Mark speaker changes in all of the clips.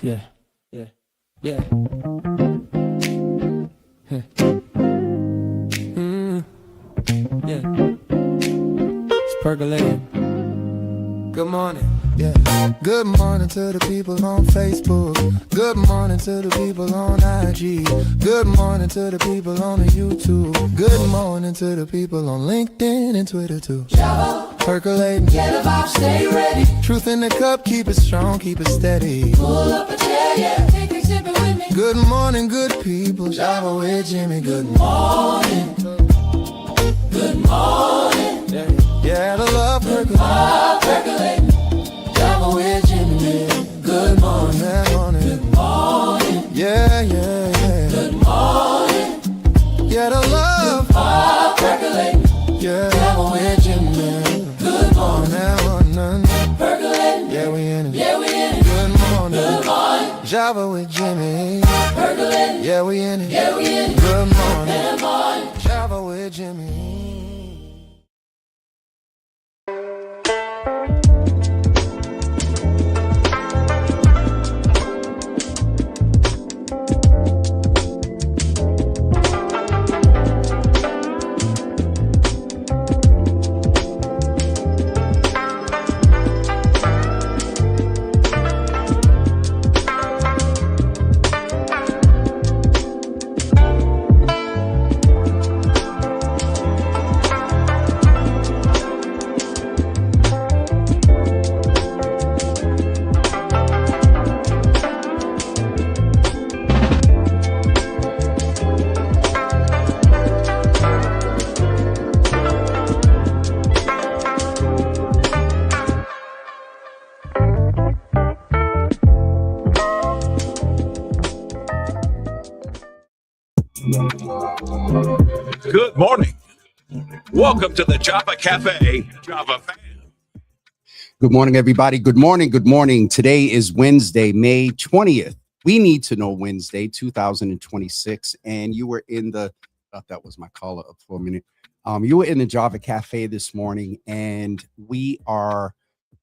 Speaker 1: Yeah, yeah, yeah. Huh. Yeah. It's percolating. Good morning. Yeah. Good morning to the people on Facebook. Good morning to the people on IG. Good morning to the people on the YouTube. Good morning to the people on LinkedIn and Twitter too. Java. Percolating. Get a vibe, stay ready. Truth in the cup, keep it strong, keep it steady. Pull up a chair, yeah. Take a sip with me. Good morning, good people. Java with Jimmy. Good morning. Good morning. Yeah, the love percolating. Love percolating. Java with Jimmy. Good morning. Good morning. Good morning. Yeah, yeah, yeah. Good morning. Yeah, the love percolating. Yeah, Java with Jimmy. Good morning. Percolating. Yeah, we in it. Yeah, we in it. Good morning. Good morning. Java with Jimmy. Percolating. Yeah, we in it. Yeah, we in it. Good morning. Good morning. Java with Jimmy.
Speaker 2: Good morning. Welcome to the Java Cafe, Java fan.
Speaker 3: Good morning, everybody. Good morning. Good morning. Today is Wednesday, May 20th. We Need to Know Wednesday, 2026. And you were in the, I thought that was my caller up for a minute. You were in the Java Cafe this morning, and we are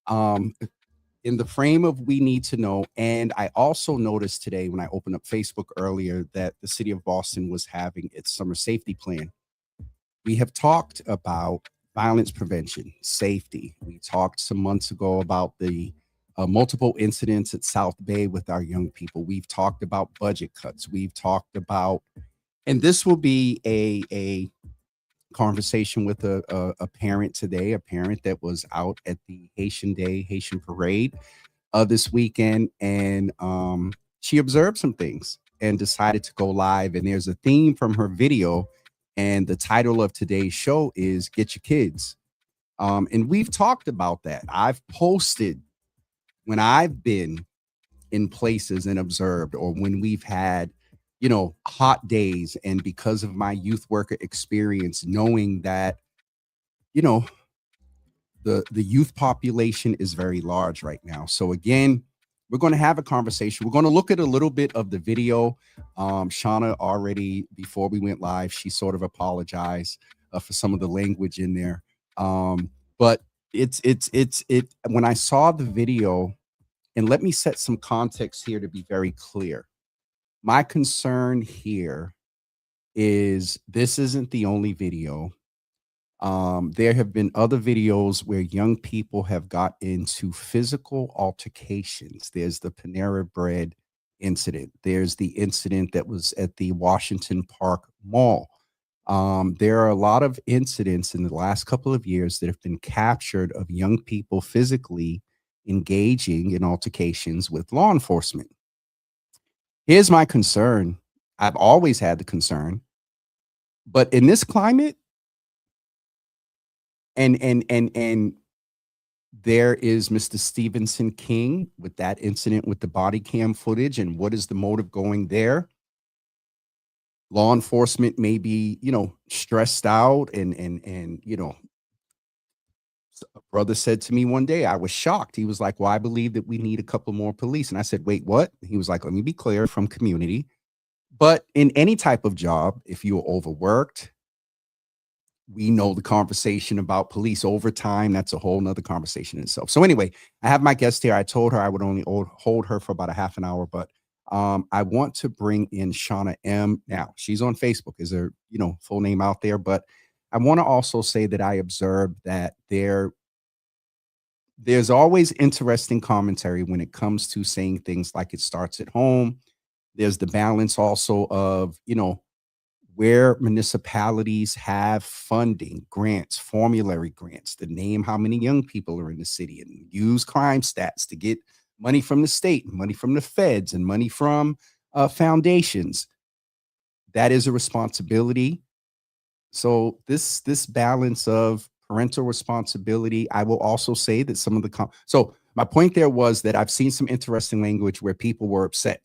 Speaker 3: in the frame of We Need to Know. And I also noticed today when I opened up Facebook earlier that the city of Boston was having its summer safety plan. We have talked about violence prevention, safety. We talked some months ago about the multiple incidents at South Bay with our young people. We've talked about budget cuts. We've talked about, and this will be a conversation with a parent today, a parent that was out at the Haitian Day, Haitian Parade this weekend. And she observed some things and decided to go live. And there's a theme from her video. And the title of today's show is Get Your Kids. And we've talked about that. I've posted when I've been in places and observed, or when we've had, hot days. And because of my youth worker experience, knowing that, the youth population is very large right now. So again, we're going to have a conversation. We're going to look at a little bit of the video. Shauna already, before we went live, she sort of apologized for some of the language in there. But it's when I saw the video, and let me set some context here to be very clear. My concern here is this isn't the only video. There have been other videos where young people have got into physical altercations. There's the Panera Bread incident. There's the incident that was at the Washington Park Mall. There are a lot of incidents in the last couple of years that have been captured of young people physically engaging in altercations with law enforcement. Here's my concern. I've always had the concern, but in this climate, and there is Mr. Stevenson King with that incident with the body cam footage. And what is the motive going there? Law enforcement may be, stressed out and a brother said to me one day, I was shocked. He was like, well, I believe that we need a couple more police. And I said, wait, what? He was like, let me be clear, from community. But in any type of job, if you're overworked, we know the conversation about police overtime. That's a whole nother conversation in itself. So anyway, I have my guest here. I told her I would only hold her for about a half an hour, but I want to bring in Shauna M. Now she's on Facebook, is her, full name out there, but I want to also say that I observed that there's always interesting commentary when it comes to saying things like it starts at home. There's the balance also of, where municipalities have funding, grants, formulary grants to name how many young people are in the city and use crime stats to get money from the state, money from the feds, and money from foundations. That is a responsibility. So this balance of parental responsibility, I will also say that some of the so my point there was that I've seen some interesting language where people were upset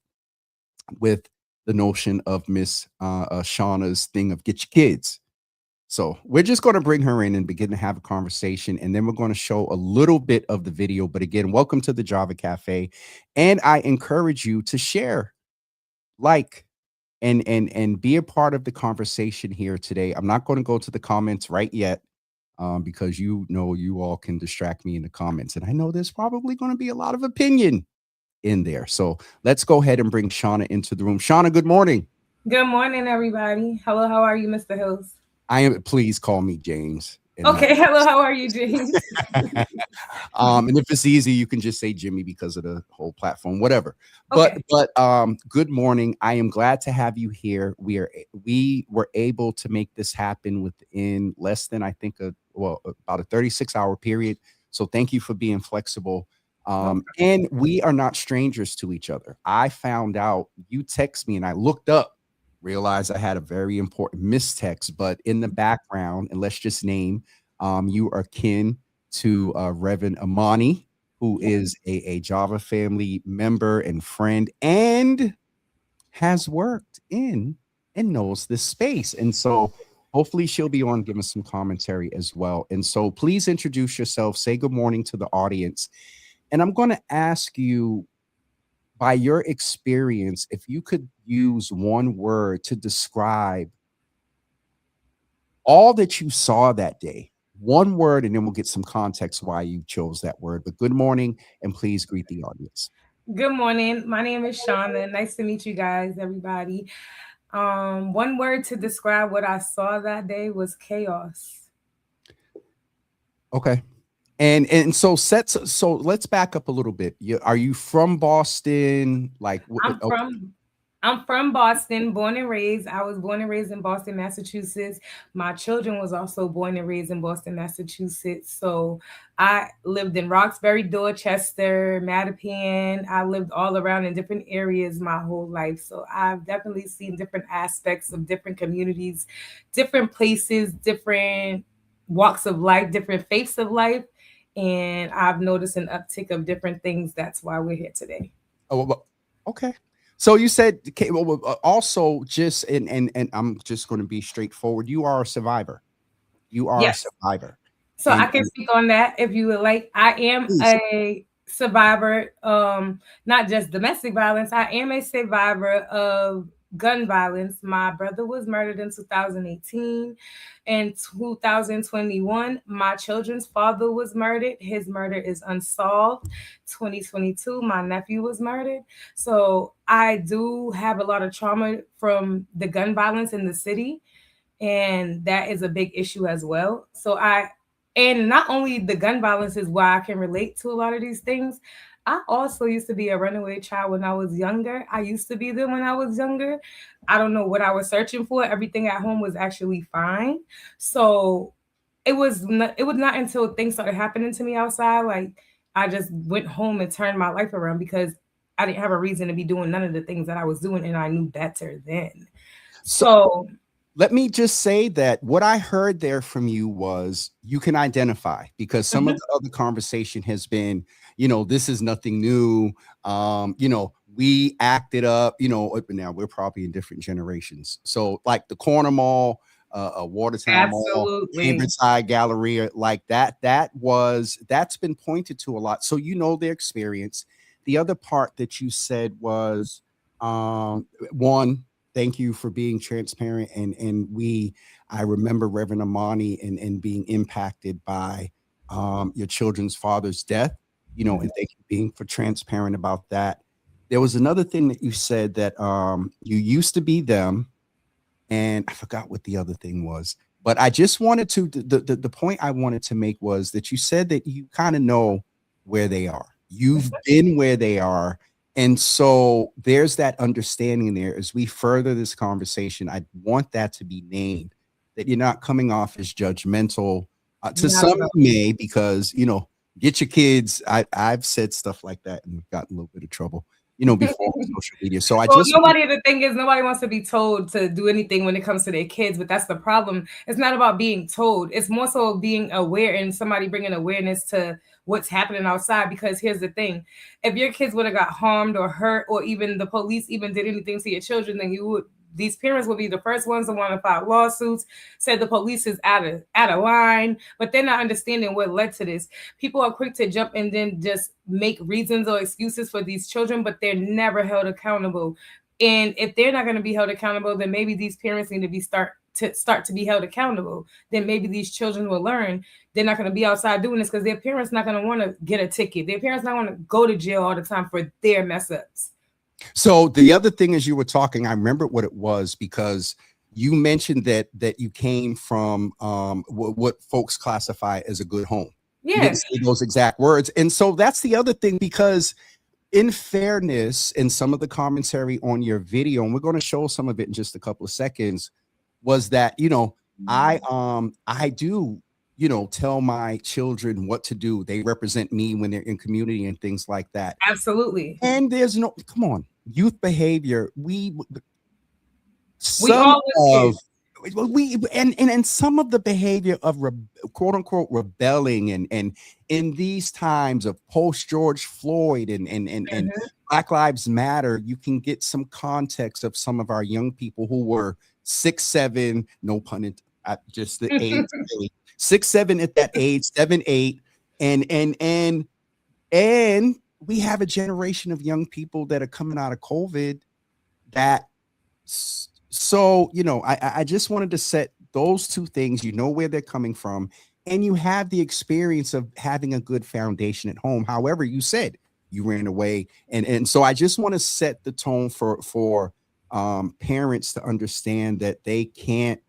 Speaker 3: with the notion of Miss Shauna's thing of get your kids. So we're just going to bring her in and begin to have a conversation, and then we're going to show a little bit of the video. But again, welcome to the Java Cafe, and I encourage you to share, like, and be a part of the conversation here today. I'm not going to go to the comments right yet, because you all can distract me in the comments, and I know there's probably going to be a lot of opinion in there. So let's go ahead and bring Shauna into the room. Shauna, good morning.
Speaker 4: Good morning, everybody. Hello, how are you, Mr. Hills?
Speaker 3: Please call me James.
Speaker 4: Okay, hello, how are you, James?
Speaker 3: And if it's easy, you can just say Jimmy because of the whole platform, whatever.
Speaker 4: Okay.
Speaker 3: But good morning. I am glad to have you here. We were able to make this happen within less than, I think, about a 36-hour period. So thank you for being flexible. And we are not strangers to each other. I found out, you text me and I looked up, realized I had a very important mistext, but in the background, and let's just name, you are kin to Reverend Amani, who is a Java family member and friend, and has worked in and knows this space. And so hopefully she'll be on giving some commentary as well. And so please introduce yourself, say good morning to the audience. And I'm going to ask you, by your experience, if you could use one word to describe all that you saw that day, one word, and then we'll get some context why you chose that word. But good morning, and please greet the audience.
Speaker 4: Good morning. My name is Shauna. Nice to meet you guys, everybody. One word to describe what I saw that day was chaos.
Speaker 3: Okay. And so let's back up a little bit. Are you from Boston? Like,
Speaker 4: I'm from Boston, born and raised. I was born and raised in Boston, Massachusetts. My children was also born and raised in Boston, Massachusetts. So I lived in Roxbury, Dorchester, Mattapan. I lived all around in different areas my whole life. So I've definitely seen different aspects of different communities, different places, different walks of life, different faiths of life. And I've noticed an uptick of different things. That's why we're here today.
Speaker 3: Oh, okay. So you said, okay, also just, and I'm just going to be straightforward. You are a survivor. You are
Speaker 4: Yes.
Speaker 3: a survivor.
Speaker 4: So I can speak on that if you would like. I am a survivor, not just domestic violence. I am a survivor of gun violence. My brother was murdered in 2018. In 2021, my children's father was murdered. His murder is unsolved. 2022, my nephew was murdered. So I do have a lot of trauma from the gun violence in the city. And that is a big issue as well. And not only the gun violence is why I can relate to a lot of these things. I also used to be a runaway child when I was younger. I used to be them when I was younger. I don't know what I was searching for. Everything at home was actually fine. So it was not until things started happening to me outside, like I just went home and turned my life around because I didn't have a reason to be doing none of the things that I was doing, and I knew better then. So
Speaker 3: let me just say that what I heard there from you was you can identify, because some of the other conversation has been, this is nothing new. We acted up, but now we're probably in different generations. So like the Corner Mall, Watertown Mall, Cambridge Galleria, like that's been pointed to a lot. So their experience. The other part that you said was one, Thank you for being transparent. I remember Reverend Amani and being impacted by your children's father's death,
Speaker 4: Mhm.
Speaker 3: and thank you being for transparent about that. There was another thing that you said that you used to be them, and I forgot what the other thing was. But I just wanted to the point I wanted to make was that you said that you kind of know where they are. You've been where they are. And so there's that understanding there. As we further this conversation, I want that to be named, that you're not coming off as judgmental. To
Speaker 4: Not
Speaker 3: some,
Speaker 4: at all.
Speaker 3: you may, because, get your kids. I've said stuff like that and gotten a little bit of trouble, before on social media. So I
Speaker 4: Well,
Speaker 3: just want.
Speaker 4: nobody, the thing is, nobody wants to be told to do anything when it comes to their kids, but that's the problem. It's not about being told. It's more so being aware and somebody bringing awareness to what's happening outside. Because here's the thing. If your kids would have got harmed or hurt, or even the police even did anything to your children, then these parents will be the first ones to want to file lawsuits, said the police is out of line, but they're not understanding what led to this. People are quick to jump and then just make reasons or excuses for these children, but they're never held accountable. And if they're not going to be held accountable, then maybe these parents need to start to be held accountable. Then maybe these children will learn they're not going to be outside doing this, because their parents not going to want to get a ticket. Their parents not want to go to jail all the time for their mess ups.
Speaker 3: So the other thing, as you were talking, I remember what it was, because you mentioned that you came from what folks classify as a good home. You
Speaker 4: Yeah,
Speaker 3: didn't say those exact words. And so that's the other thing, because in fairness, in some of the commentary on your video, and we're going to show some of it in just a couple of seconds, was that, I do, tell my children what to do. They represent me when they're in community and things like that.
Speaker 4: absolutely.
Speaker 3: And there's no, come on, youth behavior.
Speaker 4: We
Speaker 3: Some
Speaker 4: all was
Speaker 3: of
Speaker 4: kids.
Speaker 3: and some of the behavior of quote unquote rebelling, and in these times of post George Floyd and
Speaker 4: Mhm.
Speaker 3: Black Lives Matter, you can get some context of some of our young people who were 6'7", no pun intended, just the age, really, 6'7" at that age, 7'8", and we have a generation of young people that are coming out of COVID that so I just wanted to set those two things. You know where they're coming from, and you have the experience of having a good foundation at home. However, you said you ran away, and so I just want to set the tone for parents to understand that they can't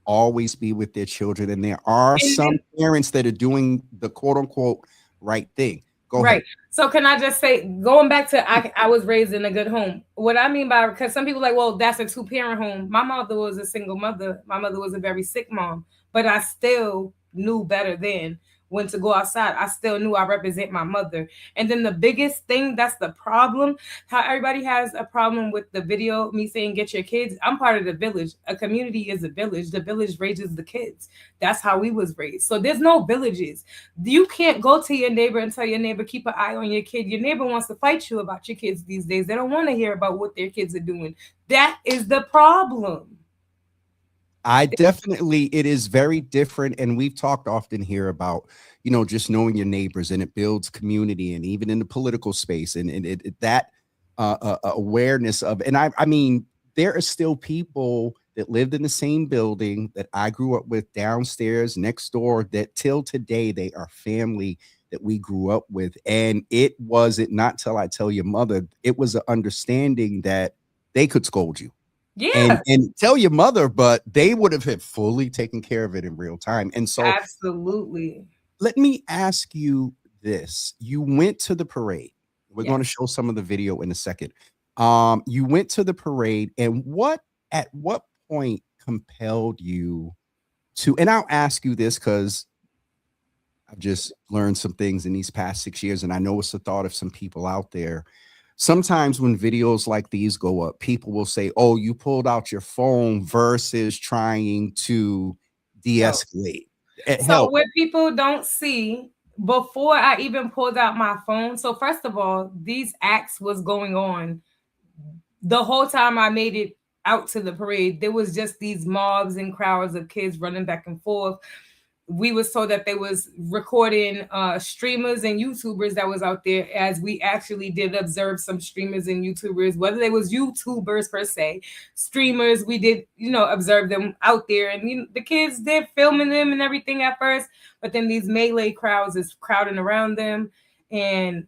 Speaker 3: always be with their children, and there are some
Speaker 4: And
Speaker 3: parents that are doing the quote unquote right thing. Go ahead.
Speaker 4: right. So can I just say, going back to I was raised in a good home. What I mean by, because some people like, well, that's a two-parent home. My mother was a single mother. My mother was a very sick mom, but I still knew better then when to go outside. I still knew I represent my mother. And then the biggest thing, that's the problem, how everybody has a problem with the video, me saying get your kids. I'm part of the village. A community is a village. The village raises the kids. That's how we was raised. So there's no villages. You can't go to your neighbor and tell your neighbor keep an eye on your kid. Your neighbor wants to fight you about your kids these days. They don't want to hear about what their kids are doing. That is the problem.
Speaker 3: I definitely, it is very different. And we've talked often here about, just knowing your neighbors, and it builds community, and even in the political space, and that awareness of, and I mean, there are still people that lived in the same building that I grew up with downstairs next door, that till today, they are family that we grew up with. And it wasn't not till I tell your mother, it was an understanding that they could scold you
Speaker 4: Yeah,
Speaker 3: and tell your mother, but they would have fully taken care of it in real time. And so
Speaker 4: absolutely.
Speaker 3: let me ask you this. You went to the parade. We're going to
Speaker 4: Yes.
Speaker 3: show some of the video in a second. You went to the parade, and at what point compelled you to, and I'll ask you this because I've just learned some things in these past 6 years, and I know it's the thought of some people out there. Sometimes when videos like these go up, people will say, "Oh, you pulled out your phone," versus trying to
Speaker 4: Help.
Speaker 3: de-escalate.
Speaker 4: So
Speaker 3: Help.
Speaker 4: what people don't see, before I even pulled out my phone. So first of all, these acts was going on the whole time I made it out to the parade. There was just these mobs and crowds of kids running back and forth. we was told that they was recording streamers and YouTubers that was out there, as we actually did observe some streamers and YouTubers, whether they was YouTubers per se, streamers, we did, observe them out there. And the kids did filming them and everything at first, but then these melee crowds is crowding around them. And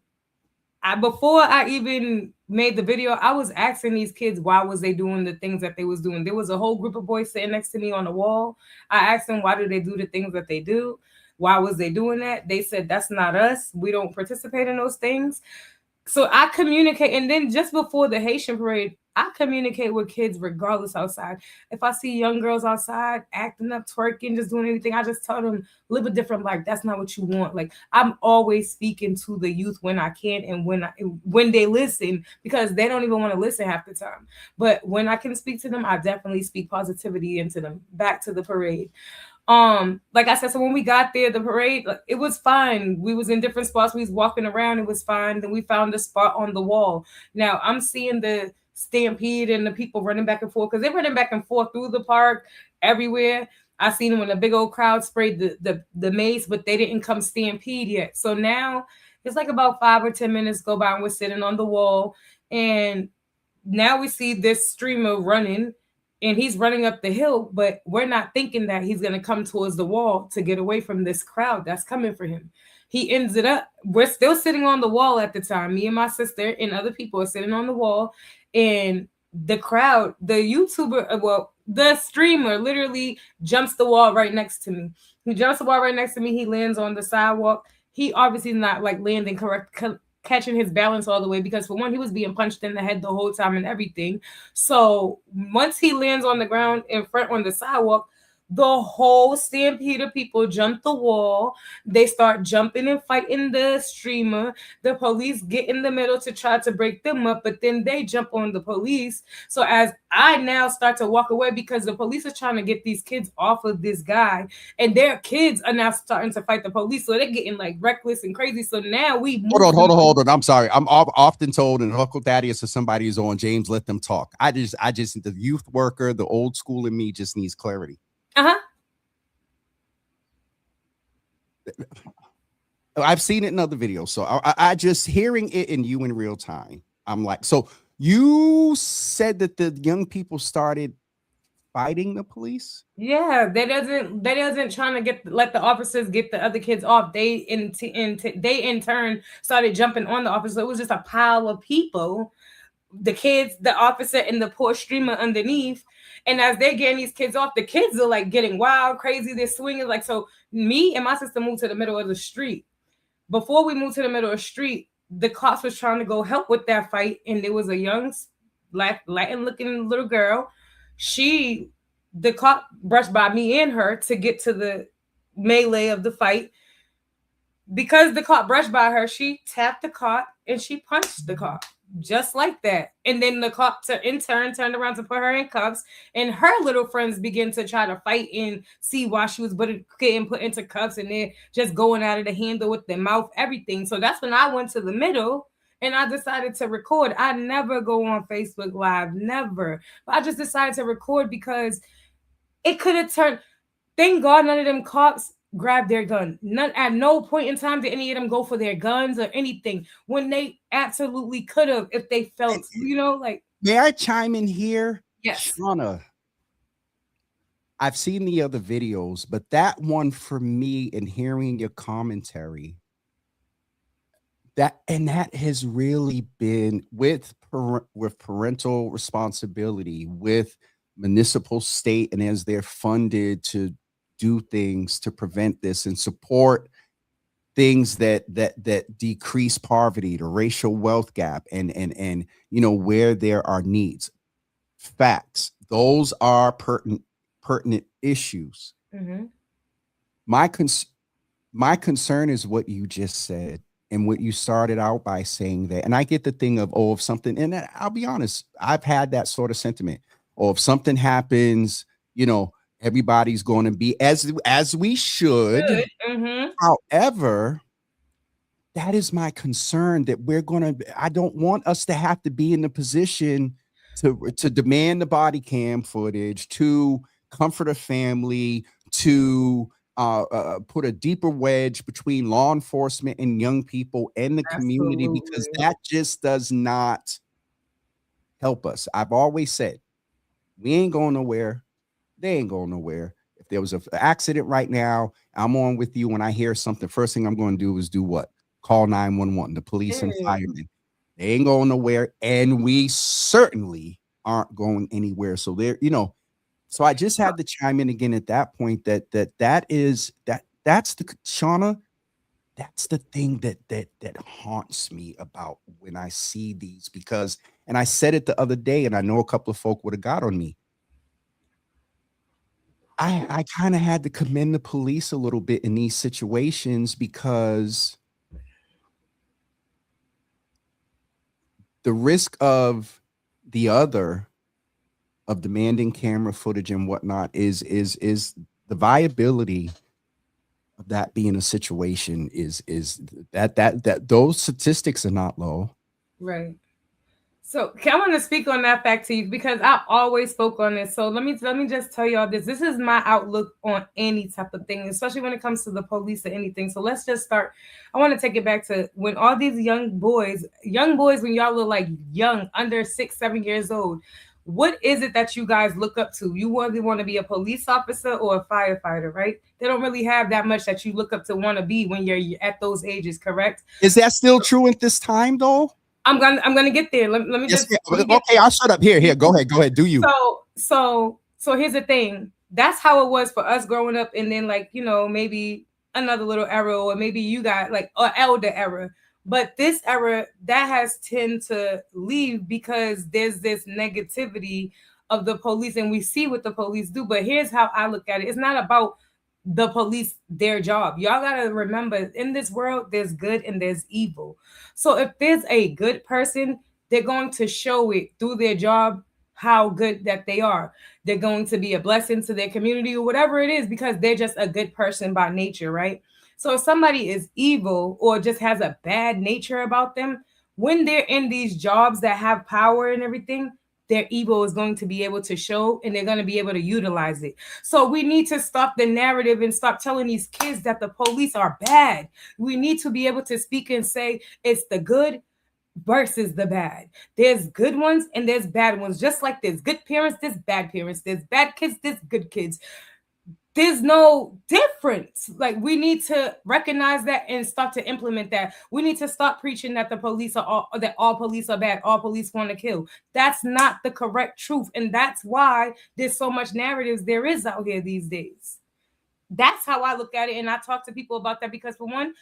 Speaker 4: before I even made the video, I was asking these kids why was they doing the things that they was doing. There was a whole group of boys sitting next to me on the wall. I asked them, why do they do the things that they do? Why was they doing that? They said, that's not us. We don't participate in those things. So I communicate, and then just before the Haitian parade, I communicate with kids regardless outside. If I see young girls outside acting up, twerking, just doing anything, I just tell them, live a different life. That's not what you want. Like, I'm always speaking to the youth when I can and when they listen, because they don't even want to listen half the time. But when I can speak to them, I definitely speak positivity into them. Back to the parade. Like I said, so when we got there, the parade, it was fine. We was in different spots. We was walking around. It was fine. Then we found a spot on the wall. Now I'm seeing the stampede and the people running back and forth, because they're running back and forth through the park everywhere. I seen them when a big old crowd sprayed the mace, but they didn't come stampede yet. So now it's like about 5 or 10 minutes go by and we're sitting on the wall. And now we see this streamer running, and he's running up the hill, but we're not thinking that he's going to come towards the wall to get away from this crowd that's coming for him. He ends it up. We're still sitting on the wall at the time. Me and my sister and other people are sitting on the wall, and the crowd, the YouTuber, the streamer literally jumps the wall right next to me. He jumps the wall right next to me. He lands on the sidewalk. He obviously not like landing correct, catching his balance all the way, because for one, he was being punched in the head the whole time and everything. So once he lands on the ground in front on the sidewalk, the whole stampede of people jump the wall. They start jumping and fighting the streamer. The police get in the middle to try to break them up, but then they jump on the police. So as I now start to walk away, because the police are trying to get these kids off of this guy, and their kids are now starting to fight the police. So they're getting like reckless and crazy. So now we
Speaker 3: hold on. I'm sorry. I'm often told, and Uncle Thaddeus or somebody is on, James, let them talk. I just the youth worker, the old school in me just needs clarity. I've seen it in other videos, so I just hearing it in you in real time. I'm like, so you said that the young people started fighting the police?
Speaker 4: Yeah, they doesn't trying to let the officers get the other kids off. They in turn started jumping on the officer. It was just a pile of people, the kids, the officer, and the poor streamer underneath. And as they're getting these kids off, the kids are like getting wild, crazy. They're swinging. Like, so me and my sister moved to the middle of the street. Before we moved to the middle of the street, the cops was trying to go help with that fight. And there was a young black Latin looking little girl. The cop brushed by me and her to get to the melee of the fight. Because the cop brushed by her, she tapped the cop and she punched the cop. Just like that. And then the cop in turn turned around to put her in cuffs, and her little friends began to try to fight and see why she was getting put into cuffs, and they're just going out of the handle with their mouth, everything. So that's when I went to the middle and I decided to record. I never go on Facebook Live, never. But I just decided to record because it could have turned. Thank God none of them cops grab their gun. At no point in time did any of them go for their guns or anything, when they absolutely could have if they felt, like.
Speaker 3: May I chime in here?
Speaker 4: Yes.
Speaker 3: Shauna, I've seen the other videos, but that one for me, and hearing your commentary, that has really been with parental responsibility, with municipal, state, and as they're funded to do things to prevent this and support things that decrease poverty, the racial wealth gap, and where there are needs. Facts. Those are pertinent issues.
Speaker 4: Mm-hmm.
Speaker 3: My concern is what you just said and what you started out by saying, that, and I get the thing of, if something, and I'll be honest, I've had that sort of sentiment. Or if something happens, everybody's going to be as we should.
Speaker 4: Mm-hmm.
Speaker 3: However, that is my concern, that I don't want us to have to be in the position to demand the body cam footage, to comfort a family, to put a deeper wedge between law enforcement and young people and the community, because
Speaker 4: Absolutely.
Speaker 3: that just does not help us. I've always said, we ain't going nowhere. They ain't going nowhere. If there was an accident right now, I'm on with you. When I hear something, first thing I'm going to do is do what? Call 911, the police and
Speaker 4: Yeah.
Speaker 3: firemen. They ain't going nowhere. And we certainly aren't going anywhere. So there, so I just had to chime in again at that point that's the Shauna, that's the thing that haunts me about when I see these, because, and I said it the other day, and I know a couple of folk would have got on me. I kind of had to commend the police a little bit in these situations, because the risk of demanding camera footage and whatnot is the viability of that being a situation is that those statistics are not low.
Speaker 4: Right. So I want to speak on that fact to you because I always spoke on this. So let me just tell y'all this. This is my outlook on any type of thing, especially when it comes to the police or anything. So let's just start. I want to take it back to when all these young boys, when y'all were like young, under 6, 7 years old. What is it that you guys look up to? You want to be a police officer or a firefighter, right? They don't really have that much that you look up to want to be when you're at those ages, correct?
Speaker 3: Is that still true at this time, though?
Speaker 4: I'm gonna get there. Let me
Speaker 3: Yes,
Speaker 4: just
Speaker 3: okay. I'll shut up. Here. Go ahead. Do you?
Speaker 4: So here's the thing. That's how it was for us growing up, and then maybe another little era, or maybe you got like an elder era. But this era that has tend to leave because there's this negativity of the police, and we see what the police do. But here's how I look at it. It's not about the police, their job. Y'all gotta remember, in this world, there's good and there's evil. So if there's a good person, they're going to show it through their job how good that they are. They're going to be a blessing to their community or whatever it is because they're just a good person by nature, right? So if somebody is evil or just has a bad nature about them, when they're in these jobs that have power and everything, their evil is going to be able to show and they're going to be able to utilize it. So we need to stop the narrative and stop telling these kids that the police are bad. We need to be able to speak and say it's the good versus the bad. There's good ones and there's bad ones. Just like there's good parents, there's bad parents. There's bad kids, there's good kids. There's no difference. Like, we need to recognize that and start to implement that. We need to stop preaching that all police are bad, all police want to kill. That's not the correct truth, and that's why there's so much narratives there is out here these days. That's how I look at it, and I talk to people about that because, for one,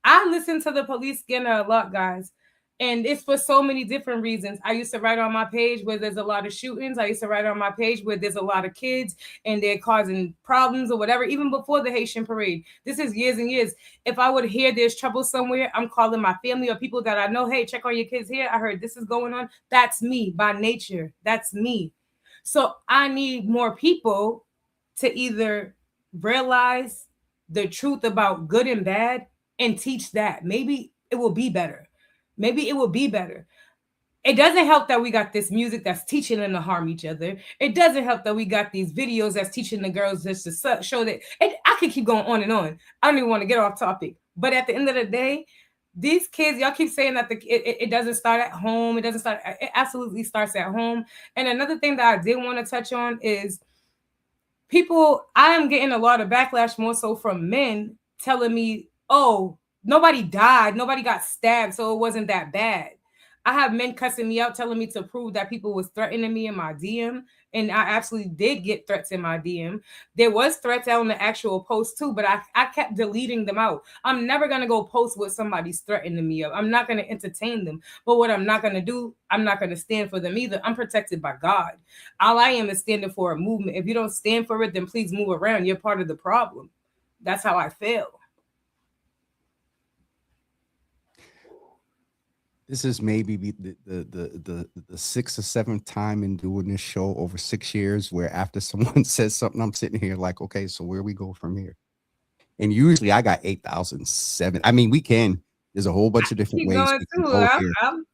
Speaker 4: I listen to the police scanner a lot, guys. And it's for so many different reasons. I used to write on my page where there's a lot of shootings. I used to write on my page where there's a lot of kids and they're causing problems or whatever, even before the Haitian parade. This is years and years. If I would hear there's trouble somewhere, I'm calling my family or people that I know, hey, check on your kids here. I heard this is going on. That's me by nature. That's me. So I need more people to either realize the truth about good and bad and teach that. Maybe it will be better. Maybe it will be better. It doesn't help that we got this music that's teaching them to harm each other. It doesn't help that we got these videos that's teaching the girls just to show that. I could keep going on and on. I don't even want to get off topic. But at the end of the day, these kids, y'all keep saying that it doesn't start at home. It doesn't start. It absolutely starts at home. And another thing that I did want to touch on is people. I am getting a lot of backlash, more so from men, telling me, oh, nobody died, nobody got stabbed, so it wasn't that bad. I have men cussing me out, telling me to prove that people was threatening me in my DM, and I absolutely did get threats in my DM. There was threats out on the actual post too, but I kept deleting them out. I'm never gonna go post what somebody's threatening me of. I'm not gonna entertain them. But what I'm not gonna do, I'm not gonna stand for them either. I'm protected by God. All I am is standing for a movement. If you don't stand for it, then please move around. You're part of the problem. That's how I feel.
Speaker 3: This is maybe the sixth or seventh time in doing this show over 6 years where after someone says something, I'm sitting here like, okay, so where we go from here? And usually I got 8,007. I mean, there's a whole bunch of different ways we can go here.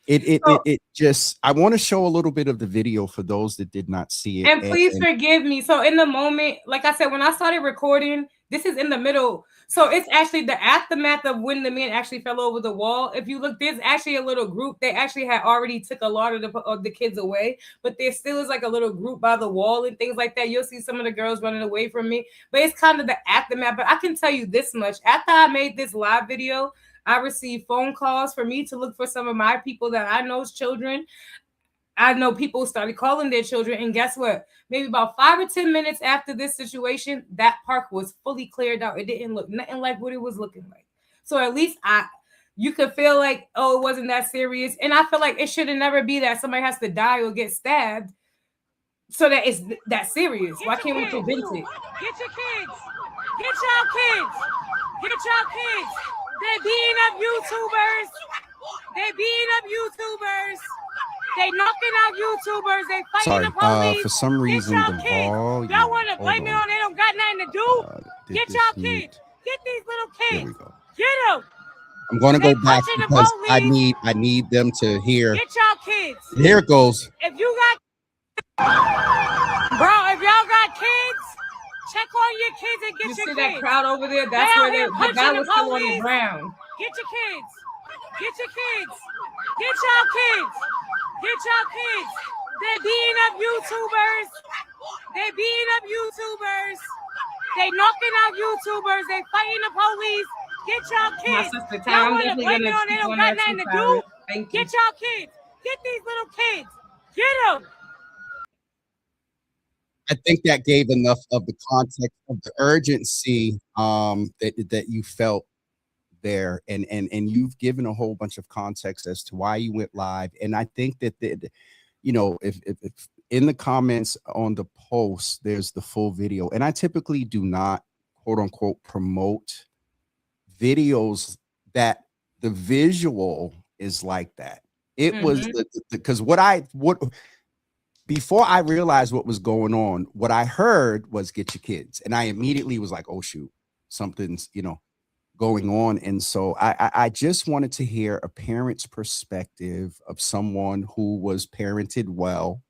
Speaker 3: It just, I want to show a little bit of the video for those that did not see it.
Speaker 4: And please forgive me. So in the moment, like I said, when I started recording, This is in the middle. So it's actually the aftermath of when the man actually fell over the wall. If you look, there's actually a little group. They actually had already took a lot of the kids away, but there still is like a little group by the wall and things like that. You'll see some of the girls running away from me, but it's kind of the aftermath. But I can tell you this much: after I made this live video, I received phone calls for me to look for some of my people that I know's children. I know people started calling their children, and guess what? Maybe about 5 or 10 minutes after this situation, that park was fully cleared out. It didn't look nothing like what it was looking like. So at least you could feel like, oh, it wasn't that serious. And I feel like it should never be that somebody has to die or get stabbed so that it's that serious. Why can't we prevent it?
Speaker 5: Get your kids. Get y'all kids. Get y'all kids. They're beating up YouTubers. They beating up YouTubers. They knocking out YouTubers. They fighting the police.
Speaker 3: For some reason, the volume.
Speaker 5: Y'all want to blame it on they don't got nothing to do? Get y'all kids. Get these little kids.
Speaker 3: Here we go.
Speaker 5: Get them.
Speaker 3: I'm going to go back because I need them to hear.
Speaker 5: Get y'all kids.
Speaker 3: Here it goes.
Speaker 5: If you got, bro, if y'all got kids, check on your kids and get
Speaker 4: you
Speaker 5: your
Speaker 4: see
Speaker 5: kids.
Speaker 4: that crowd over there? That's where the guy was still on the ground.
Speaker 5: Get your kids. Get your kids. Get y'all kids. Get y'all kids. They're beating up YouTubers. They beating up YouTubers. They knocking out YouTubers. They fighting the police. Get y'all kids.
Speaker 4: My sister,
Speaker 5: y'all want to blame it on they don't got nothing to do? Get y'all kids. Get these little kids. Get them.
Speaker 3: I think that gave enough of the context of the urgency that you felt there, and you've given a whole bunch of context as to why you went live. And I think that if in the comments on the post there's the full video, and I typically do not quote unquote promote videos that the visual is like that. It was because before I realized what was going on, what I heard was get your kids, and I immediately was like, oh shoot, something's going on. And so I just wanted to hear a parent's perspective of someone who was parented well,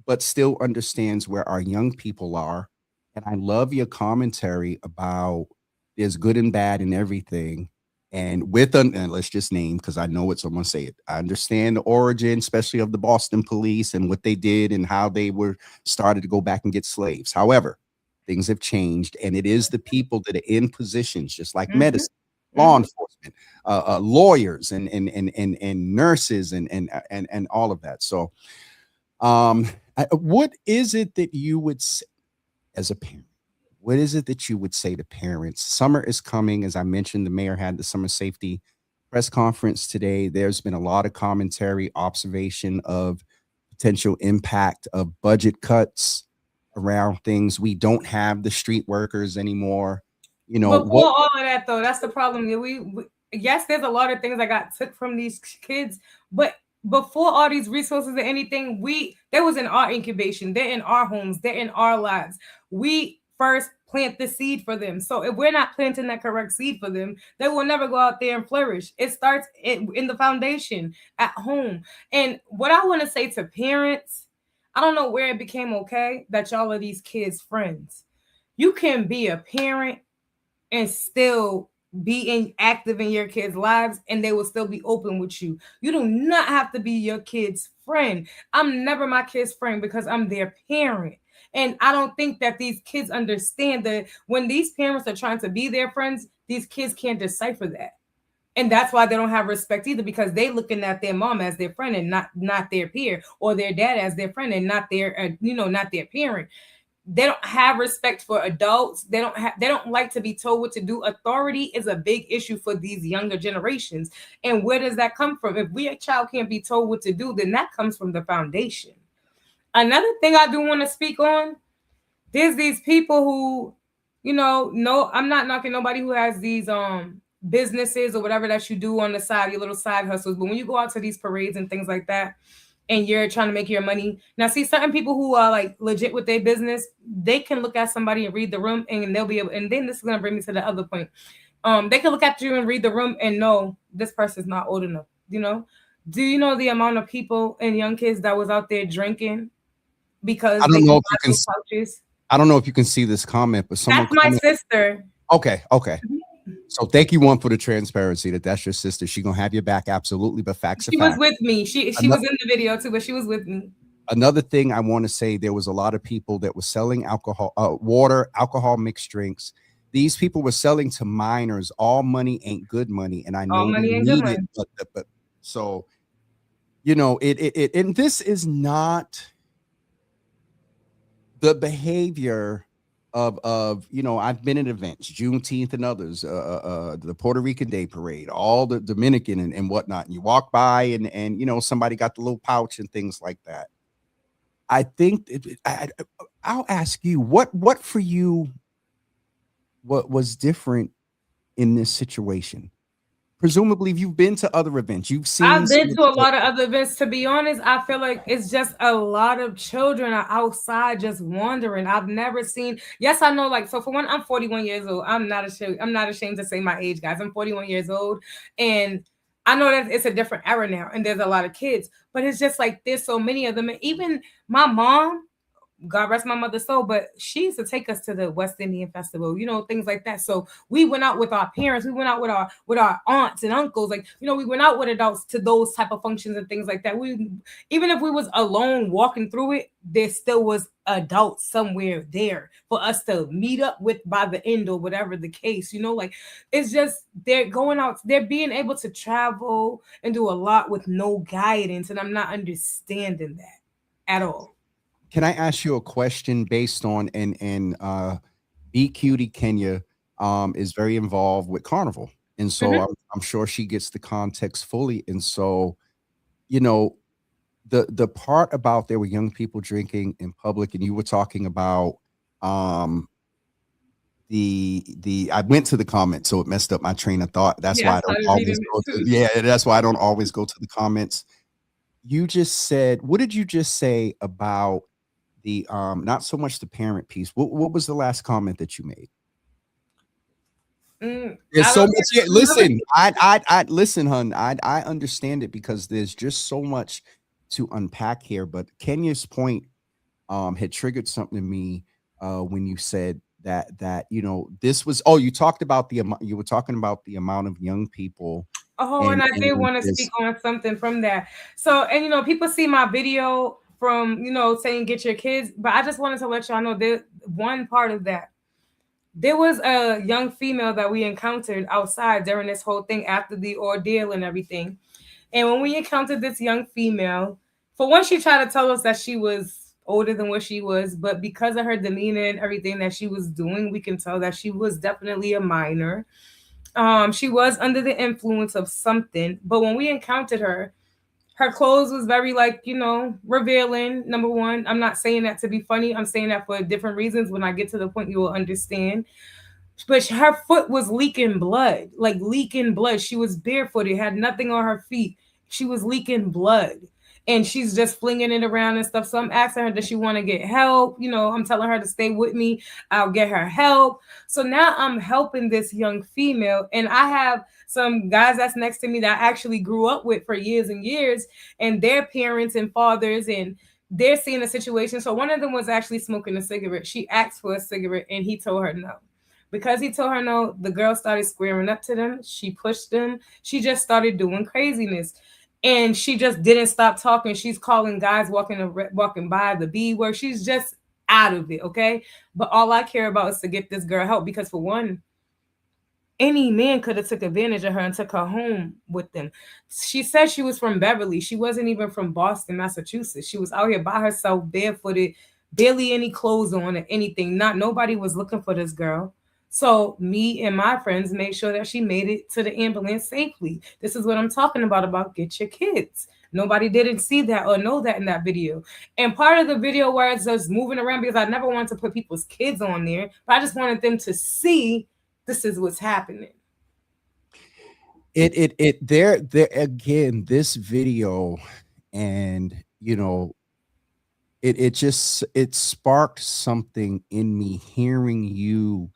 Speaker 3: but still understands where our young people are. And I love your commentary about there's good and bad in everything. And and let's just name, because I know what someone say it. I understand the origin, especially of the Boston police and what they did and how they were started to go back and get slaves. However, things have changed, and it is the people that are in positions, just like medicine, law enforcement, lawyers, and nurses, and all of that. So, what is it that you would say as a parent? What is it that you would say to parents? Summer is coming. As I mentioned, the mayor had the summer safety press conference today. There's been a lot of commentary, observation of potential impact of budget cuts around things. We don't have the street workers anymore.
Speaker 4: Before all of that, though, that's the problem. We yes, there's a lot of things that got took from these kids, but before all these resources or anything, they was in our incubation. They're in our homes. They're in our lives. We first plant the seed for them. So if we're not planting that correct seed for them, they will never go out there and flourish. It starts in the foundation at home. And what I want to say to parents, I don't know where it became okay that y'all are these kids' friends. You can be a parent and still be active in your kids' lives, and they will still be open with you. You do not have to be your kid's friend. I'm never my kid's friend because I'm their parent. And I don't think that these kids understand that when these parents are trying to be their friends, these kids can't decipher that. And that's why they don't have respect either, because they looking at their mom as their friend and not their peer, or their dad as their friend and not their not their parent. They don't have respect for adults. They don't like to be told what to do. Authority is a big issue for these younger generations. And where does that come from? If a child can't be told what to do, then that comes from the foundation. Another thing I do want to speak on, there's these people who, no, I'm not knocking nobody who has these businesses or whatever that you do on the side, your little side hustles. But when you go out to these parades and things like that, and you're trying to make your money. Now, see, certain people who are like legit with their business, they can look at somebody and read the room, and they'll be able, and then this is going to bring me to the other point. They can look at you and read the room and know this person's not old enough. Do you know the amount of people and young kids that was out there drinking because
Speaker 3: I don't know if you can.
Speaker 4: pouches?
Speaker 3: I don't know if you can see this comment, but someone
Speaker 4: That's my sister.
Speaker 3: Okay. So thank you, one, for the transparency that's your sister. She gonna have your back, absolutely. But facts are
Speaker 4: She was
Speaker 3: facts.
Speaker 4: with me. She was in the video too, but she was with me.
Speaker 3: Another thing I want to say, there was a lot of people that were selling alcohol, water, alcohol mixed drinks. These people were selling to minors. All money ain't good money, and I know
Speaker 4: All
Speaker 3: we
Speaker 4: money ain't good
Speaker 3: need it,
Speaker 4: money.
Speaker 3: but so it and this is not the behavior of I've been at events, Juneteenth and others, the Puerto Rican Day Parade, all the Dominican and whatnot. And you walk by and somebody got the little pouch and things like that. I think I'll ask you what for you, what was different in this situation? Presumably, you've been to other events. You've seen.
Speaker 4: I've been to a lot of other events. To be honest, I feel like it's just a lot of children are outside just wandering. I've never seen. Yes, I know. Like, so for one, I'm 41 years old. I'm not ashamed to say my age, guys. I'm 41 years old, and I know that it's a different era now, and there's a lot of kids. But it's just like there's so many of them, and even my mom. God rest my mother's soul, but she used to take us to the West Indian Festival, things like that. So we went out with our parents, we went out with our aunts and uncles, like we went out with adults to those type of functions and things like that. We even if we was alone walking through it, there still was adults somewhere there for us to meet up with by the end or whatever the case. Like it's just they're going out, they're being able to travel and do a lot with no guidance, and I'm not understanding that at all.
Speaker 3: Can I ask you a question based on and B Cutie Kenya is very involved with Carnival, and so I'm sure she gets the context fully. And so, the part about there were young people drinking in public, and you were talking about the I went to the comments, so it messed up my train of thought. That's why I don't always go to, that's why I don't always go to the comments. You just said, what did you just say about the not so much the parent piece? What was the last comment that you made? There's so much. Yeah, listen, I listen, hun. I understand it because there's just so much to unpack here. But Kenya's point had triggered something in me when you said that this was. Oh, you talked about you were talking about the amount of young people.
Speaker 4: Oh, and I did want to speak on something from that. So, and people see my video from saying get your kids, but I just wanted to let y'all know that one part of that. There was a young female that we encountered outside during this whole thing after the ordeal and everything. And when we encountered this young female, for one, she tried to tell us that she was older than what she was, but because of her demeanor and everything that she was doing, we can tell that she was definitely a minor. She was under the influence of something, but when we encountered her clothes was very revealing. Number one, I'm not saying that to be funny. I'm saying that for different reasons. When I get to the point, you will understand. But her foot was leaking blood, like leaking blood. She was barefooted, had nothing on her feet. She was leaking blood. And she's just flinging it around and stuff. So I'm asking her, does she want to get help? I'm telling her to stay with me. I'll get her help. So now I'm helping this young female. And I have some guys that's next to me that I actually grew up with for years and years. And their parents and fathers, and they're seeing the situation. So one of them was actually smoking a cigarette. She asked for a cigarette and he told her no. Because he told her no, the girl started squaring up to them. She pushed them. She just started doing craziness. And she just didn't stop talking. She's calling guys walking by the B word. She's just out of it, okay? But all I care about is to get this girl help, because for one, any man could have took advantage of her and took her home with them. She said she was from Beverly. She wasn't even from Boston, Massachusetts. She was out here by herself, barefooted, barely any clothes on or anything. Nobody was looking for this girl. So me and my friends made sure that she made it to the ambulance safely. This is what I'm talking about get your kids. Nobody didn't see that or know that in that video. And part of the video where it's just moving around, because I never wanted to put people's kids on there, but I just wanted them to see this is what's happening.
Speaker 3: There again, this video, and it sparked something in me hearing you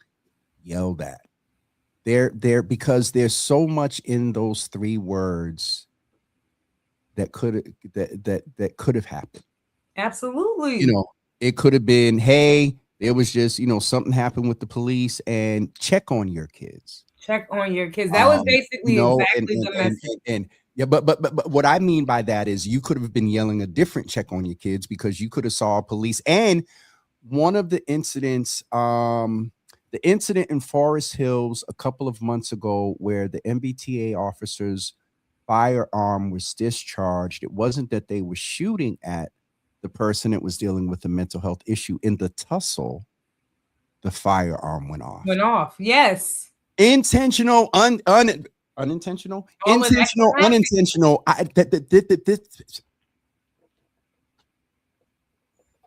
Speaker 3: yelled at there because there's so much in those three words that could have happened.
Speaker 4: Absolutely.
Speaker 3: It could have been, hey, It was just, something happened with the police, and check on your kids.
Speaker 4: Check on your kids. That was basically exactly the message.
Speaker 3: And yeah, but what I mean by that is you could have been yelling a different check on your kids, because you could have saw police. And one of the incidents, the incident in Forest Hills a couple of months ago, where the MBTA officers' firearm was discharged. It wasn't that they were shooting at the person that was dealing with a mental health issue. In the tussle, the firearm went off.
Speaker 4: Yes.
Speaker 3: Intentional, unintentional, intentional, unintentional.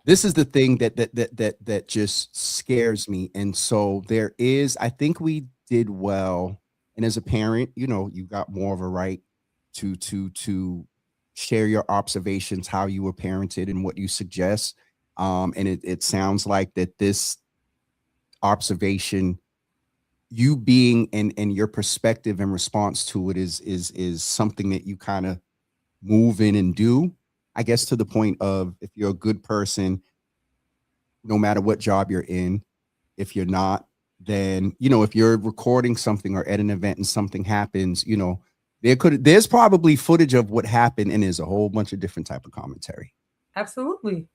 Speaker 3: This is the thing that just scares me. And so I think we did well. And as a parent, you got more of a right to share your observations, how you were parented and what you suggest. And it sounds like that this observation, you being and your perspective and response to it is something that you kind of move in and do, I guess, to the point of, if you're a good person, no matter what job you're in. If you're not, then, if you're recording something or at an event and something happens, there's probably footage of what happened, and there's a whole bunch of different type of commentary.
Speaker 4: Absolutely.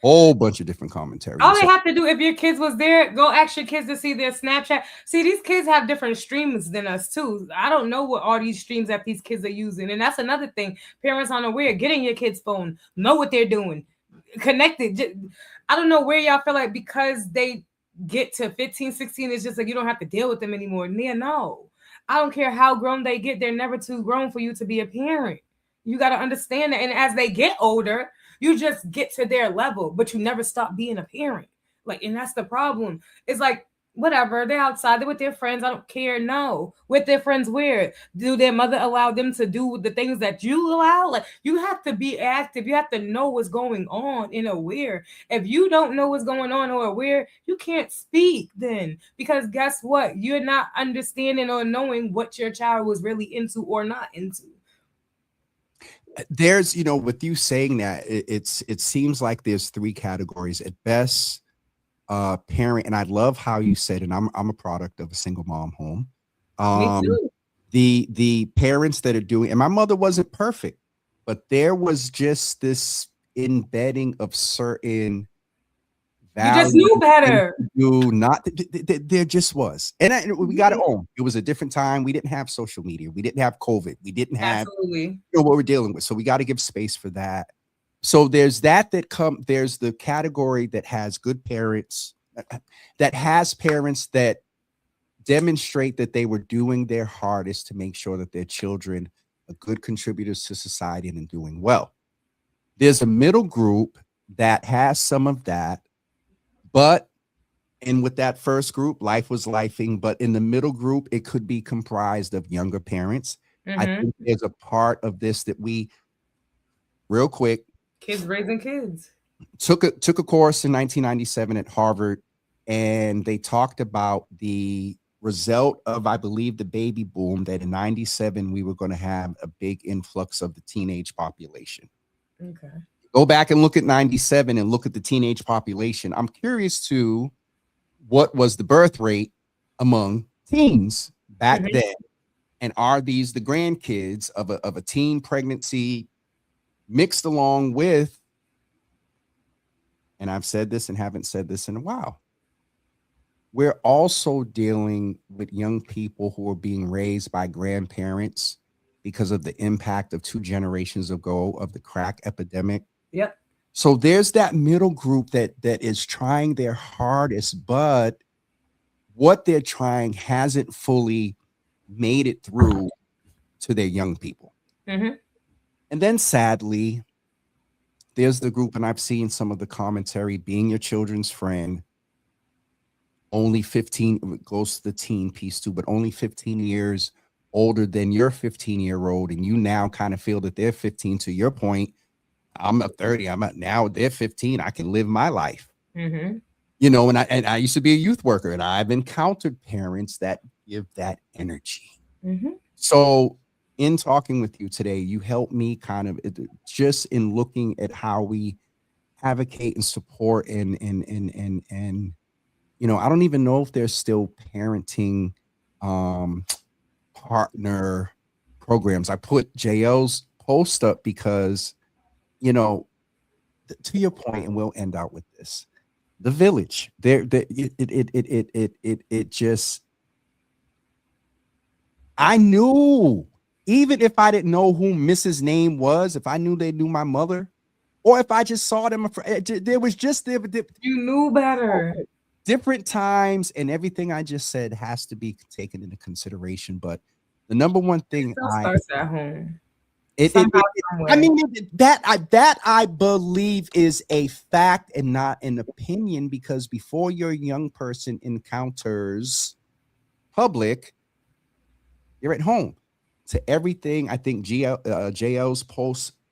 Speaker 3: Whole bunch of different commentary.
Speaker 4: All they have to do, if your kids was there, go ask your kids to see their Snapchat. See, these kids have different streams than us too. I don't know what all these streams that these kids are using. And that's another thing. Parents unaware. Get in your kid's phone. Know what they're doing. Connected. I don't know where y'all feel like because they get to 15, 16, it's just like you don't have to deal with them anymore. No. I don't care how grown they get. They're never too grown for you to be a parent. You got to understand that. And as they get older, you just get to their level, but you never stop being a parent. And that's the problem. It's like, whatever, they're outside, they're with their friends. I don't care. No. With their friends where? Do their mother allow them to do the things that you allow? You have to be active. You have to know what's going on and aware. If you don't know what's going on or aware, you can't speak then. Because guess what? You're not understanding or knowing what your child was really into or not into.
Speaker 3: There's, with you saying that, it seems like there's three categories at best. Parent, and I love how you said, and I'm a product of a single mom home.
Speaker 4: Me too.
Speaker 3: The parents that are doing, and my mother wasn't perfect, but there was just this embedding of certain values.
Speaker 4: You just knew better.
Speaker 3: There just was, and we got to own. It was a different time. We didn't have social media. We didn't have COVID. We didn't have what we're dealing with. So we got to give space for that. So there's there's the category that has good parents, that has parents that demonstrate that they were doing their hardest to make sure that their children are good contributors to society and doing well. There's a middle group that has some of that, and with that first group, life was lifing, but in the middle group, it could be comprised of younger parents. Mm-hmm. I think there's a part of this that we, real quick,
Speaker 4: kids raising kids,
Speaker 3: took a course in 1997 at Harvard, and they talked about the result of, I believe, the baby boom, that in 97 we were going to have a big influx of the teenage population.
Speaker 4: Okay.
Speaker 3: Go back and look at 97 and look at the teenage population. I'm curious to what was the birth rate among teens back then, and are these the grandkids of a teen pregnancy mixed along with, and I've said this and haven't said this in a while, we're also dealing with young people who are being raised by grandparents because of the impact of 2 generations ago of the crack epidemic.
Speaker 4: Yep.
Speaker 3: So there's that middle group that is trying their hardest, but what they're trying hasn't fully made it through to their young people.
Speaker 4: Mm-hmm.
Speaker 3: And then sadly, there's the group, and I've seen some of the commentary, being your children's friend, only 15, goes to the teen piece too, but only 15 years older than your 15-year-old, and you now kind of feel that they're 15. To your point, I'm at 30, now they're 15, I can live my life.
Speaker 4: Mm-hmm.
Speaker 3: And I used to be a youth worker, and I've encountered parents that give that energy.
Speaker 4: Mm-hmm.
Speaker 3: So in talking with you today, you helped me kind of just in looking at how we advocate and support and you know, I don't even know if there's still parenting partner programs. I put JL's post up because, you know, to your point, and we'll end out with this. The village, it just, I knew, even if I didn't know who Mrs. Name was, if I knew they knew my mother, or if I just saw them, there was just
Speaker 4: you knew better.
Speaker 3: Different times, and everything I just said has to be taken into consideration. But the number one thing
Speaker 4: starts at home.
Speaker 3: I mean, that I believe is a fact and not an opinion, because before your young person encounters public, you're at home. To everything, I think JL's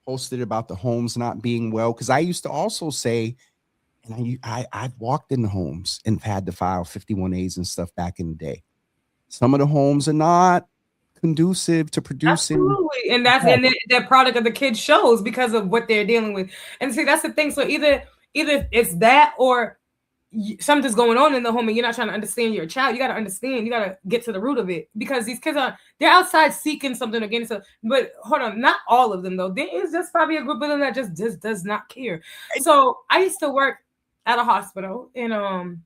Speaker 3: posted about the homes not being well, because I used to also say, and I've walked in the homes and had to file 51As and stuff back in the day. Some of the homes are not conducive to producing.
Speaker 4: Absolutely. And that's and that product of the kids shows because of what they're dealing with. And see, that's the thing. So either it's that, or something's going on in the home and you're not trying to understand your child. You got to understand, you got to get to the root of it, because these kids they're outside seeking something against them. But hold on, not all of them though. There is just probably a group of them that just does not care. So I used to work at a hospital, and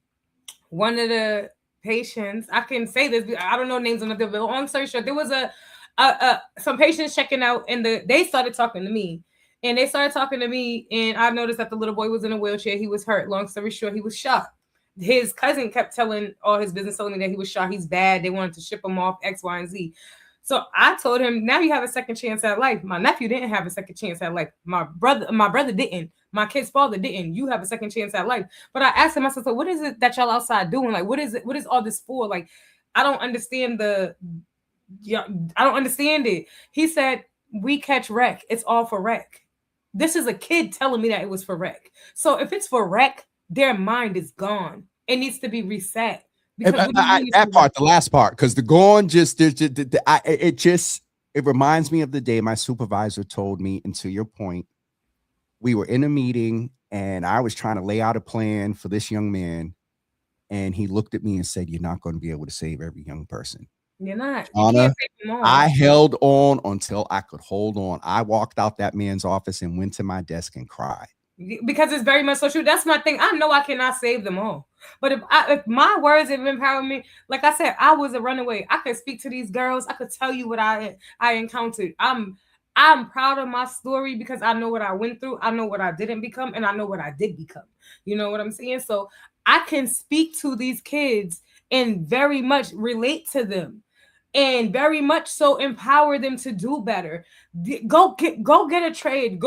Speaker 4: one of the patients, I can say this, I don't know names on the bill. Long story short, there was some patients checking out, and they started talking to me. And they started talking to me, and I noticed that the little boy was in a wheelchair. He was hurt. Long story short, he was shot. His cousin kept telling all his business, telling me that he was shot. He's bad. They wanted to ship him off, X, Y, and Z. So I told him, now you have a second chance at life. My nephew didn't have a second chance at life. My brother didn't. My kid's father didn't. You have a second chance at life. But I asked him, I said, so what is it that y'all outside doing? Like, what is it? What is all this for? Like, I don't understand I don't understand it. He said, we catch wreck. It's all for wreck. This is a kid telling me that it was for wreck. So if it's for wreck, their mind is gone. It needs to be reset.
Speaker 3: That part, the last part, because the gone it reminds me of the day my supervisor told me, and to your point, we were in a meeting and I was trying to lay out a plan for this young man. And he looked at me and said, you're not going to be able to save every young person.
Speaker 4: You're not.
Speaker 3: Anna, I held on until I could hold on. I walked out that man's office and went to my desk and cried.
Speaker 4: Because it's very much so true. That's my thing. I know I cannot save them all. But if my words have empowered me, like I said, I was a runaway. I could speak to these girls. I could tell you what I encountered. I'm proud of my story because I know what I went through. I know what I didn't become, and I know what I did become. You know what I'm saying? So I can speak to these kids and very much relate to them, and very much so empower them to do better. Go get a trade.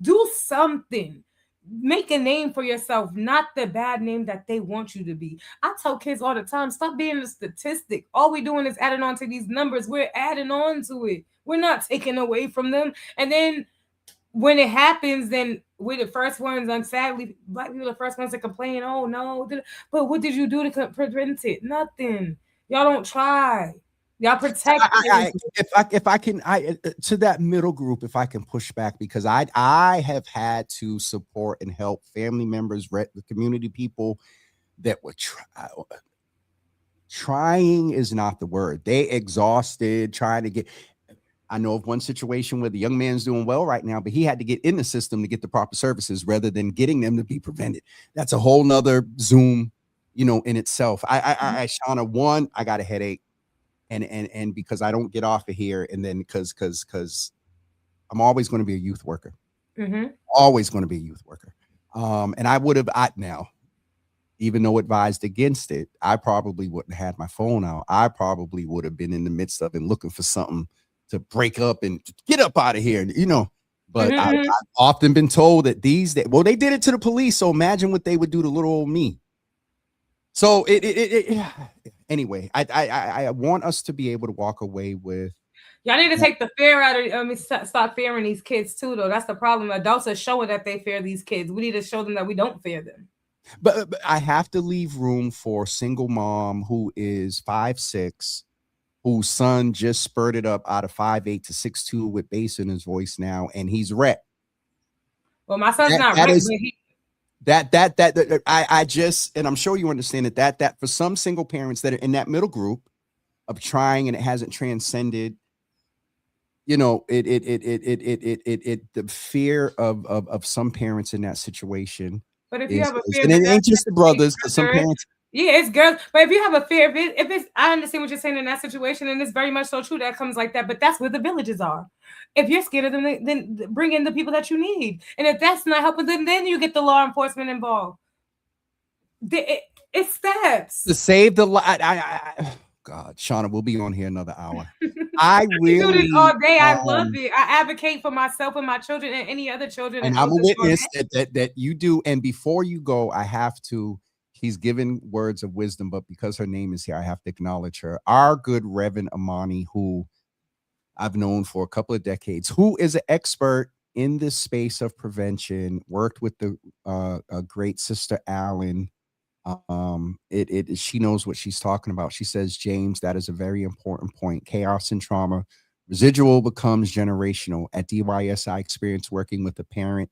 Speaker 4: Do something. Make a name for yourself, not the bad name that they want you to be. I tell kids all the time, stop being a statistic. All we're doing is adding on to these numbers. We're adding on to it. We're not taking away from them. And then when it happens, then we're the first ones, and sadly, Black people are the first ones to complain. Oh no, but what did you do to prevent it? Nothing. Y'all don't try. Y'all protect.
Speaker 3: If I can, to that middle group, if I can push back, because I have had to support and help family members, the community people that were trying is not the word. They exhausted trying to get. I know of one situation where the young man's doing well right now, but he had to get in the system to get the proper services rather than getting them to be prevented. That's a whole nother Zoom, in itself. Shauna, one, I got a headache. And because I don't get off of here, and then because I'm always going to be a youth worker, always going to be a youth worker. And I would have now, even though advised against it, I probably wouldn't have had my phone out. I probably would have been in the midst of and looking for something to break up and get up out of here, But I've often been told that these days, well, they did it to the police, so imagine what they would do to little old me. So anyway, I want us to be able to walk away with.
Speaker 4: Y'all need to take the fear out of. Stop fearing these kids too, though. That's the problem. Adults are showing that they fear these kids. We need to show them that we don't fear them.
Speaker 3: But I have to leave room for a single mom who is 5'6", whose son just spurted up out of 5'8" to 6'2" with bass in his voice now, and he's wrecked.
Speaker 4: Well, my son's not wrecked, but
Speaker 3: I just, and I'm sure you understand that for some single parents that are in that middle group of trying and it hasn't transcended, you know, the fear of some parents in that situation.
Speaker 4: But if you have a fear
Speaker 3: And
Speaker 4: that
Speaker 3: it ain't just the brothers, but some parents.
Speaker 4: Yeah, it's girls. But if you have a fear, if it's, I understand what you're saying in that situation, and it's very much so true that comes like that. But that's where the villages are. If you're scared of them, then bring in the people that you need. And if that's not helping, then you get the law enforcement involved. It's steps
Speaker 3: To save the life. God, Shauna, we'll be on here another hour. I really
Speaker 4: do this all day. I love it. I advocate for myself and my children and any other children.
Speaker 3: And I'm a witness that you do. And before you go, I have to. She's given words of wisdom, but because her name is here, I have to acknowledge her. Our good Reverend Amani, who I've known for a couple of decades, who is an expert in this space of prevention, worked with the great Sister Allen. She knows what she's talking about. She says, James, that is a very important point. Chaos and trauma, residual becomes generational. At DYS, I experienced working with a parent,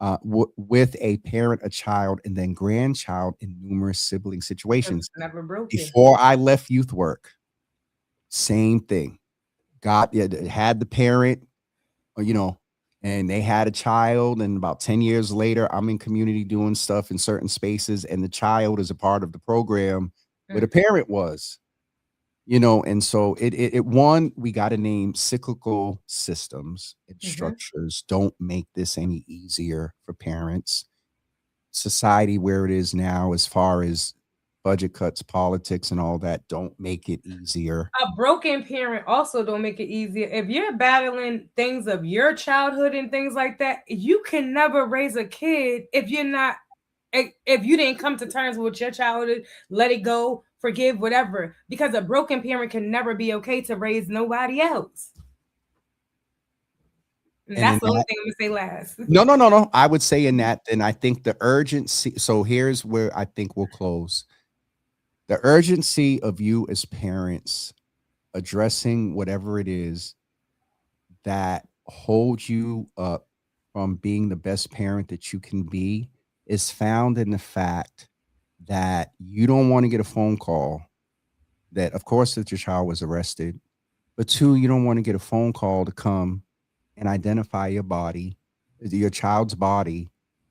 Speaker 3: a child, and then grandchild in numerous sibling situations.
Speaker 4: Never broken.
Speaker 3: Before I left youth work, same thing. Had the parent, you know, and they had a child, and about 10 years later, I'm in community doing stuff in certain spaces, and the child is a part of the program where the parent was, you know. And so one, we got to name cyclical systems and structures. Don't make this any easier for parents. Society where it is now, as far as budget cuts, politics, and all that, don't make it easier.
Speaker 4: A broken parent also don't make it easier. If you're battling things of your childhood and things like that, you can never raise a kid if you didn't come to terms with your childhood, let it go, forgive, whatever. Because a broken parent can never be okay to raise nobody else. And that's the only thing I'm gonna say last.
Speaker 3: No. I would say in that, then I think the urgency. So here's where I think we'll close. The urgency of you as parents addressing whatever it is that holds you up from being the best parent that you can be is found in the fact that you don't want to get a phone call that, of course, that your child was arrested, but two, you don't want to get a phone call to come and identify your child's body,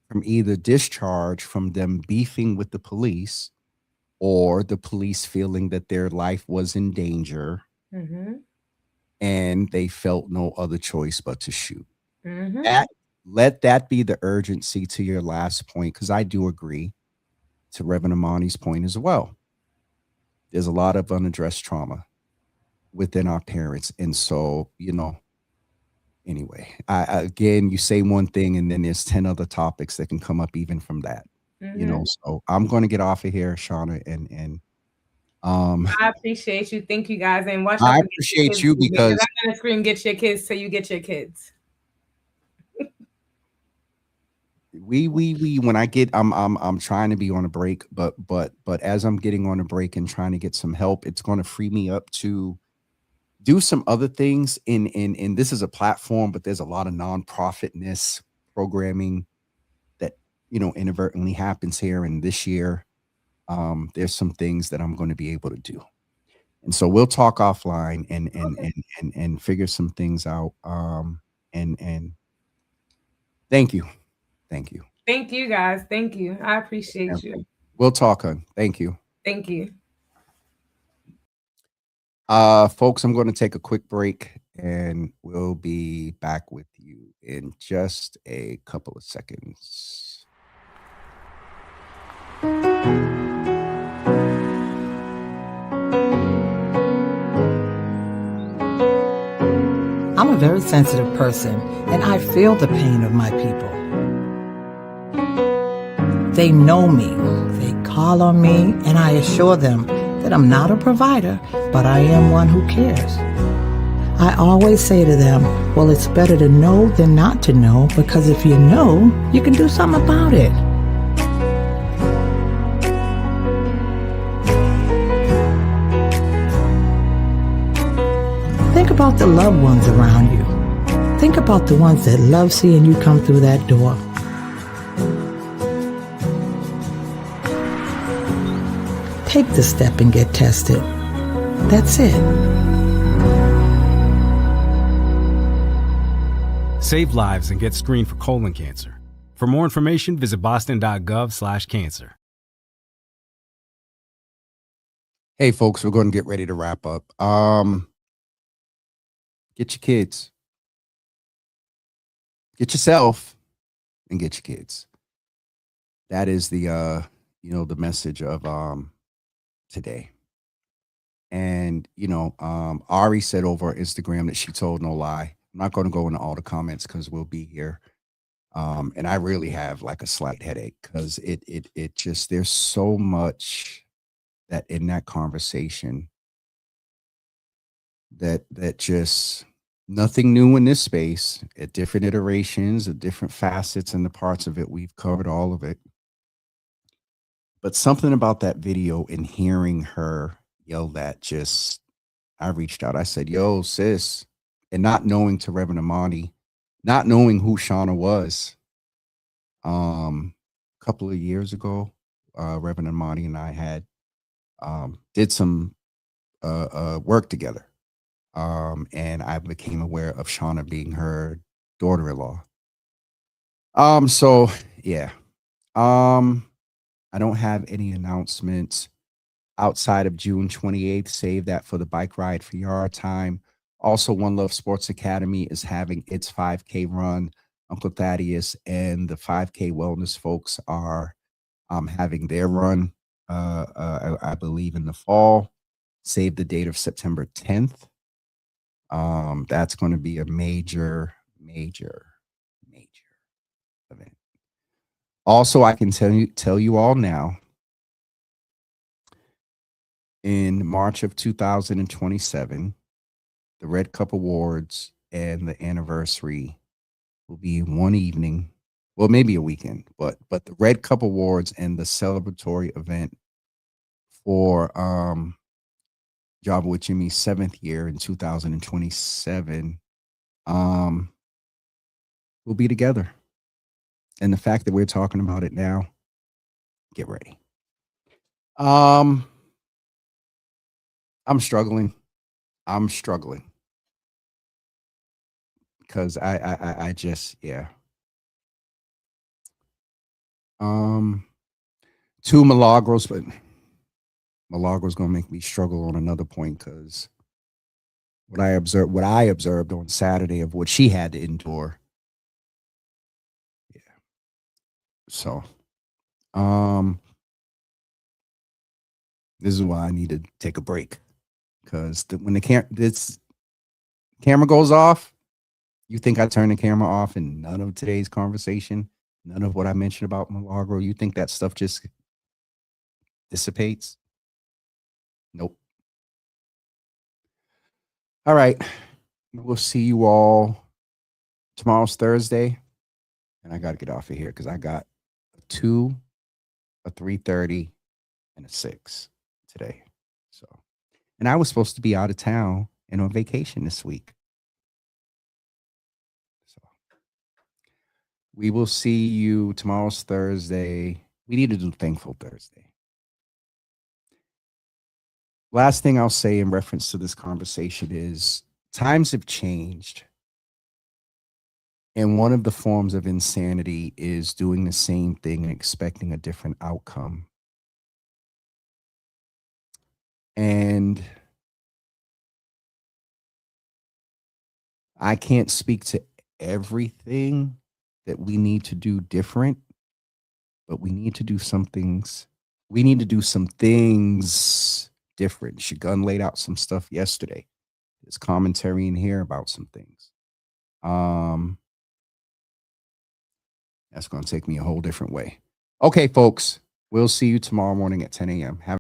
Speaker 3: from either discharge from them beefing with the police or the police feeling that their life was in danger and they felt no other choice but to shoot. Let that be the urgency to your last point, because I do agree to Reverend Amani's point as well. There's a lot of unaddressed trauma within our parents. And so, you know, anyway, again, you say one thing and then there's 10 other topics that can come up even from that. You know, so I'm going to get off of here, Shauna, and
Speaker 4: I appreciate you. Thank you, guys, and watch.
Speaker 3: I appreciate you because
Speaker 4: I'm gonna scream, "Get your kids!" So you get your kids.
Speaker 3: we when I get, I'm trying to be on a break, but as I'm getting on a break and trying to get some help, it's going to free me up to do some other things. In this is a platform, but there's a lot of nonprofitness programming that, you know, inadvertently happens here. And this year, there's some things that I'm going to be able to do. And so we'll talk offline and figure some things out. And thank you. Thank you.
Speaker 4: Thank you, guys. Thank you. I appreciate you.
Speaker 3: We'll talk, hon. Thank you.
Speaker 4: Thank you.
Speaker 3: Folks, I'm going to take a quick break and we'll be back with you in just a couple of seconds.
Speaker 6: I'm a very sensitive person, and I feel the pain of my people. They know me, they call on me, and I assure them that I'm not a provider, but I am one who cares. I always say to them, well, it's better to know than not to know, because if you know, you can do something about it. Think about the loved ones around you. Think about the ones that love seeing you come through that door. take the step and get tested. That's it.
Speaker 7: Save lives and get screened for colon cancer. For more information, visit boston.gov/cancer.
Speaker 3: Hey, folks, we're going to get ready to wrap up. Get your kids. Get yourself and get your kids. That is the the message of today. And Ari said over Instagram that she told no lie. I'm not going to go into all the comments because we'll be here. And I really have like a slight headache because it just, there's so much that in that conversation that just nothing new in this space, at different iterations, at different facets and the parts of it. We've covered all of it. But something about that video and hearing her yell that, just, I reached out. I said, yo, sis, and not knowing to Reverend Amani, not knowing who Shauna was. A couple of years ago, Reverend Amani and I had did some work together. And I became aware of Shauna being her daughter-in-law. So yeah. I don't have any announcements outside of June 28th. Save that for the bike ride for your time. Also, One Love Sports Academy is having its 5K run. Uncle Thaddeus and the 5K Wellness folks are having their run, I believe, in the fall. Save the date of September 10th. That's going to be a major event. Also, I can tell you all now, in March of 2027, the Red Cup Awards and the anniversary will be one evening, well, maybe a weekend, but the Red Cup Awards and the celebratory event for Java with Jimmy's 7th year in 2027 will be together. And the fact that we're talking about it now, get ready. I'm struggling. Because I just, yeah. Two Milagros, but Milagros gonna make me struggle on another point because what I observed on Saturday of what she had to endure. Yeah. So, this is why I need to take a break, because when this camera goes off, you think I turn the camera off and none of today's conversation, none of what I mentioned about Milagro, you think that stuff just dissipates? Nope. All right. We'll see you all. Tomorrow's Thursday, and I got to get off of here because I got a 2, a 3:30, and a 6 today. So, and I was supposed to be out of town and on vacation this week. So, we will see you. Tomorrow's Thursday. We need to do Thankful Thursday. Last thing I'll say in reference to this conversation is times have changed. And one of the forms of insanity is doing the same thing and expecting a different outcome. And I can't speak to everything that we need to do different, but we need to do some things. We need to do some things different. Shagun laid out some stuff yesterday. There's commentary in here about some things. That's going to take me a whole different way. Okay, folks, we'll see you tomorrow morning at 10 a.m. Have